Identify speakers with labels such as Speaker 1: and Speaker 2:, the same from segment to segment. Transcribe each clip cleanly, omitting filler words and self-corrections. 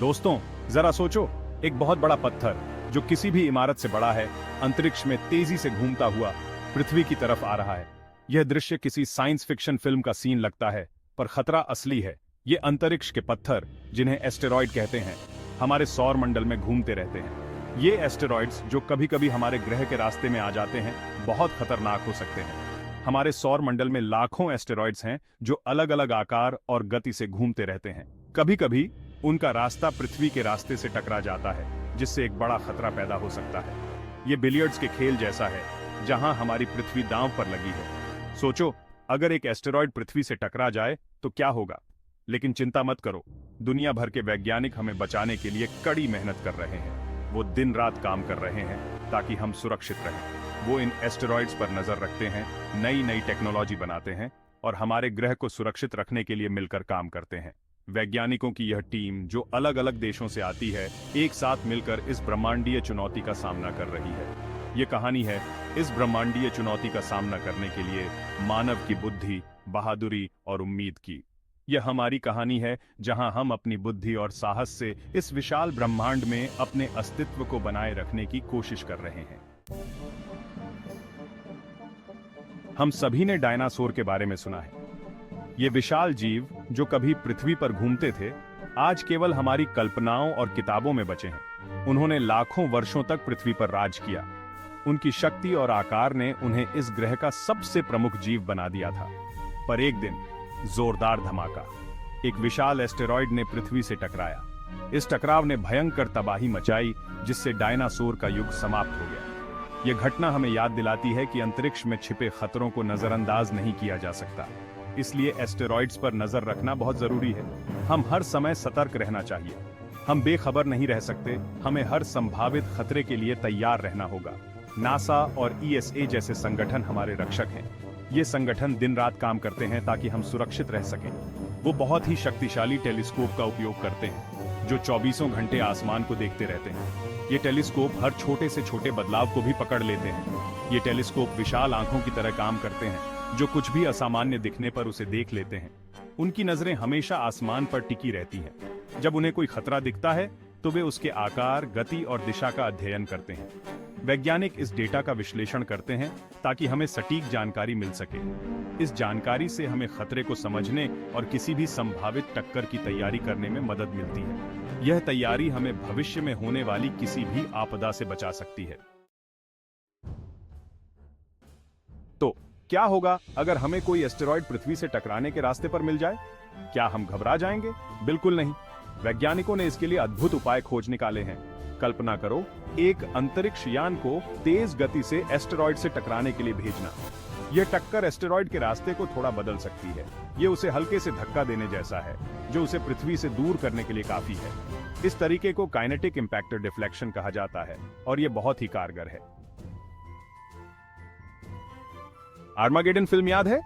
Speaker 1: दोस्तों, जरा सोचो, एक बहुत बड़ा पत्थर जो किसी भी इमारत से बड़ा है, अंतरिक्ष में तेजी से घूमता हुआ पृथ्वी की तरफ आ रहा है। यह दृश्य किसी साइंस फिक्शन फिल्म का सीन लगता है, पर खतरा असली है। ये अंतरिक्ष के पत्थर, जिन्हें एस्टेरॉयड कहते हैं, हमारे सौर मंडल में घूमते रहते हैं। ये एस्टेरॉयड्स जो कभी-कभी हमारे ग्रह के रास्ते में आ जाते हैं, बहुत खतरनाक हो सकते हैं। हमारे सौर मंडल में लाखों एस्टेरॉयड्स हैं जो अलग-अलग आकार और गति से घूमते रहते हैं। कभी-कभी उनका रास्ता पृथ्वी के रास्ते से टकरा जाता है, जिससे एक बड़ा खतरा पैदा हो सकता है। ये बिलियर्ड्स के खेल जैसा है, जहां हमारी पृथ्वी दांव पर लगी है। सोचो, अगर एक एस्टेरॉयड पृथ्वी से टकरा जाए तो क्या होगा? लेकिन चिंता मत करो, दुनिया भर के वैज्ञानिक हमें बचाने के लिए कड़ी मेहनत कर रहे हैं। वो दिन रात काम कर रहे हैं ताकि हम सुरक्षित रहें। वो इन एस्टेरॉयड्स पर नजर रखते हैं, नई टेक्नोलॉजी बनाते हैं और हमारे ग्रह को सुरक्षित रखने के लिए मिलकर काम करते हैं। वैज्ञानिकों की यह टीम, जो अलग-अलग देशों से आती है, एक साथ मिलकर इस ब्रह्मांडीय चुनौती का सामना कर रही है। ये कहानी है इस ब्रह्मांडीय चुनौती का सामना करने के लिए मानव की बुद्धि, बहादुरी और उम्मीद की। यह हमारी कहानी है, जहां हम अपनी बुद्धि और साहस से इस विशाल ब्रह्मांड में अपने अस्तित्व को बनाए रखने की कोशिश कर रहे हैं। हम सभी ने डायनासोर के बारे में सुना है। ये विशाल जीव जो कभी पृथ्वी पर घूमते थे, आज केवल हमारी कल्पनाओं और किताबों में बचे हैं। उन्होंने लाखों वर्षों तक पृथ्वी पर राज किया। उनकी शक्ति और आकार ने उन्हें इस ग्रह का सबसे प्रमुख जीव बना दिया था। पर एक दिन जोरदार धमाका, एक विशाल एस्टेरॉयड ने पृथ्वी से टकराया। इस टकराव ने भयंकर तबाही मचाई, जिससे डायनासोर का युग समाप्त हो गया। यह घटना हमें याद दिलाती है कि अंतरिक्ष में छिपे खतरों को नजरअंदाज नहीं किया जा सकता। इसलिए एस्टेरॉयड्स पर नजर रखना बहुत जरूरी है। हम हर समय सतर्क रहना चाहिए। हम बेखबर नहीं रह सकते। हमें हर संभावित खतरे के लिए तैयार रहना होगा। नासा और ईएसए जैसे संगठन हमारे रक्षक हैं। ये संगठन दिन रात काम करते हैं ताकि हम सुरक्षित रह सकें। वो बहुत ही शक्तिशाली टेलीस्कोप का उपयोग करते हैं, जो 24 घंटे आसमान को देखते रहते हैं। ये टेलीस्कोप हर छोटे से छोटे बदलाव को भी पकड़ लेते हैं। ये टेलीस्कोप विशाल आंखों की तरह काम करते हैं, जो कुछ भी असामान्य दिखने पर उसे देख लेते हैं। उनकी नजरें हमेशा आसमान पर टिकी रहती हैं। जब उन्हें कोई खतरा दिखता है तो वे उसके आकार, गति और दिशा का अध्ययन करते हैं। वैज्ञानिक इस डेटा का विश्लेषण करते हैं ताकि हमें सटीक जानकारी मिल सके। इस जानकारी से हमें खतरे को समझने और किसी भी संभावित टक्कर की तैयारी करने में मदद मिलती है। यह तैयारी हमें भविष्य में होने वाली किसी भी आपदा से बचा सकती है। तो क्या होगा अगर हमें कोई एस्टेरॉयड पृथ्वी से टकराने के रास्ते पर मिल जाए? क्या हम घबरा जाएंगे? बिल्कुल नहीं। वैज्ञानिकों ने इसके लिए अद्भुत उपाय खोज निकाले हैं। कल्पना करो, एक अंतरिक्ष यान को तेज गति से एस्टेरॉयड से टकराने के लिए भेजना। यह टक्कर एस्टेरॉयड के रास्ते को थोड़ा बदल सकती है। यह उसे हल्के से धक्का देने जैसा है, जो उसे पृथ्वी से दूर करने के लिए काफी है। इस तरीके को काइनेटिक इंपैक्टर डिफ्लेक्शन कहा जाता है और यह बहुत ही कारगर है। आर्मागेडन फिल्म याद है?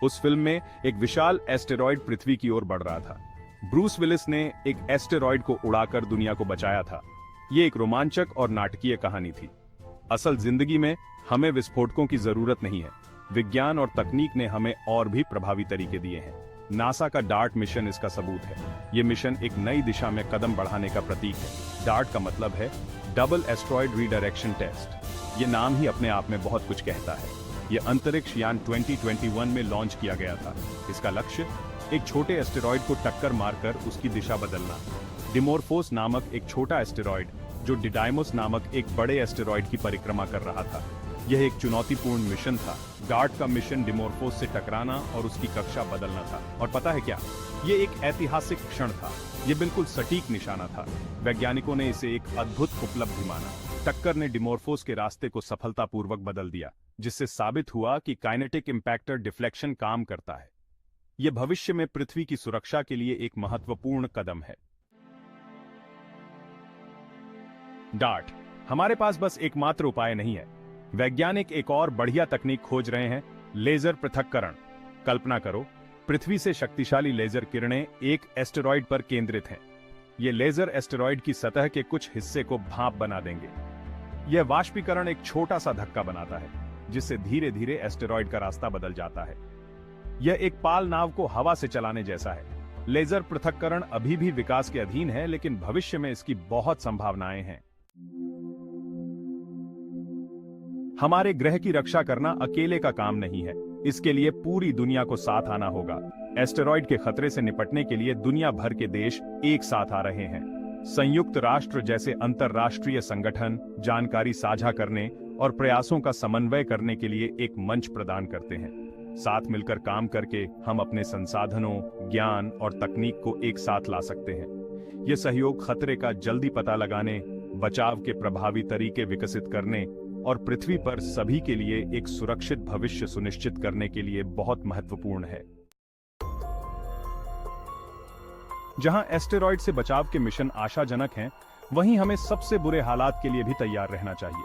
Speaker 1: उस फिल्म में एक विशाल एस्टेरॉयड पृथ्वी की ओर बढ़ रहा था। ब्रूस विलिस ने एक एस्टेरॉयड को उड़ाकर दुनिया को बचाया था। यह एक रोमांचक और नाटकीय कहानी थी। असल जिंदगी में हमें विस्फोटकों की जरूरत नहीं है। विज्ञान और तकनीक ने हमें और भी प्रभावी तरीके दिए हैं। नासा का डार्ट मिशन इसका सबूत है। यह मिशन एक नई दिशा में कदम बढ़ाने का प्रतीक है। डार्ट का मतलब है डबल एस्ट्रॉयड रीडायरेक्शन टेस्ट। यह नाम ही अपने आप में बहुत कुछ कहता है। यह अंतरिक्ष यान 2021 में लॉन्च किया गया था। इसका लक्ष्य एक छोटे एस्टेरॉयड को टक्कर मारकर उसकी दिशा बदलना। डिमोर्फोस नामक एक छोटा एस्टेरॉयड, जो डिडाइमोस नामक एक बड़े एस्टेरॉयड की परिक्रमा कर रहा था। यह एक चुनौतीपूर्ण मिशन था। डार्ट का मिशन डिमोर्फोस से टकराना और उसकी कक्षा बदलना था। और पता है क्या? यह एक ऐतिहासिक क्षण था। यह बिल्कुल सटीक निशाना था। वैज्ञानिकों ने इसे एक अद्भुत उपलब्धि माना। टक्कर ने डिमोर्फोस के रास्ते को सफलतापूर्वक बदल दिया, जिससे साबित हुआ कि काइनेटिक इंपैक्टर डिफ्लेक्शन काम करता है। यह भविष्य में पृथ्वी की सुरक्षा के लिए एक महत्वपूर्ण कदम है। डार्ट, हमारे पास बस एकमात्र उपाय नहीं है। वैज्ञानिक एक और बढ़िया तकनीक खोज रहे हैं, लेजर पृथक्करण। कल्पना करो, पृथ्वी से शक्तिशाली लेजर किरणें एक एस्टेरॉयड पर केंद्रित हैं। ये लेजर एस्टेरॉयड की सतह के कुछ हिस्से को भाप बना देंगे। यह वाष्पीकरण एक छोटा सा धक्का बनाता है, जिससे धीरे धीरे एस्टेरॉयड का रास्ता बदल जाता है। यह एक पाल नाव को हवा से चलाने जैसा है। लेजर पृथक्करण अभी भी विकास के अधीन है, लेकिन भविष्य में इसकी बहुत संभावनाएं हैं। हमारे ग्रह की रक्षा करना अकेले का काम नहीं है, इसके लिए पूरी दुनिया को साथ आना होगा। एस्टेरॉयड के खतरे से निपटने के लिए दुनिया भर के देश एक साथ आ रहे हैं। संयुक्त राष्ट्र जैसे अंतरराष्ट्रीय संगठन जानकारी साझा करने और प्रयासों का समन्वय करने के लिए एक मंच प्रदान करते हैं। साथ मिलकर काम करके हम अपने संसाधनों, ज्ञान और तकनीक को एक साथ ला सकते हैं। यह सहयोग खतरे का जल्दी पता लगाने, बचाव के प्रभावी तरीके विकसित करने और पृथ्वी पर सभी के लिए एक सुरक्षित भविष्य सुनिश्चित करने के लिए बहुत महत्वपूर्ण है। जहां एस्टेरॉयड से बचाव के मिशन आशाजनक हैं, वहीं हमें सबसे बुरे हालात के लिए भी तैयार रहना चाहिए।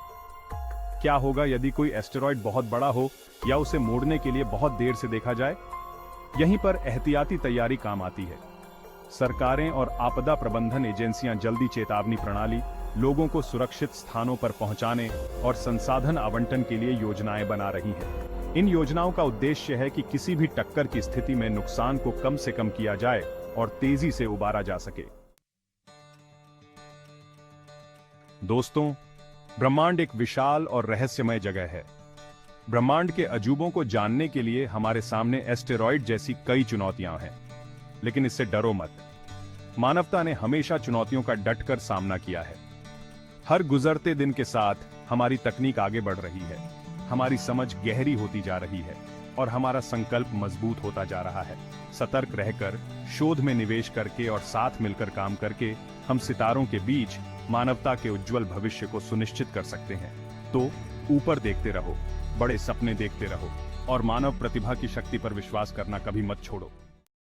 Speaker 1: क्या होगा यदि कोई एस्टेरॉयड बहुत बड़ा हो या उसे मोड़ने के लिए बहुत देर से देखा जाए? यहीं पर एहतियाती तैयारी काम आती है। सरकारें और आपदा प्रबंधन एजेंसियां जल्दी चेतावनी प्रणाली, लोगों को सुरक्षित स्थानों पर पहुंचाने और संसाधन आवंटन के लिए योजनाएं बना रही हैं। इन योजनाओं का उद्देश्य है कि किसी भी टक्कर की स्थिति में नुकसान को कम से कम किया जाए और तेजी से उबारा जा सके। दोस्तों, ब्रह्मांड एक विशाल और रहस्यमय जगह है। ब्रह्मांड के अजूबों को जानने के लिए हमारे सामने एस्टेरॉयड जैसी कई चुनौतियां हैं, लेकिन इससे डरो मत। मानवता ने हमेशा चुनौतियों का डटकर सामना किया है। हर गुजरते दिन के साथ हमारी तकनीक आगे बढ़ रही है, हमारी समझ गहरी होती जा रही है और हमारा संकल्प मजबूत होता जा रहा है। सतर्क रहकर, शोध में निवेश करके और साथ मिलकर काम करके हम सितारों के बीच मानवता के उज्जवल भविष्य को सुनिश्चित कर सकते हैं। तो ऊपर देखते रहो, बड़े सपने देखते रहो और मानव प्रतिभा की शक्ति पर विश्वास करना कभी मत छोड़ो।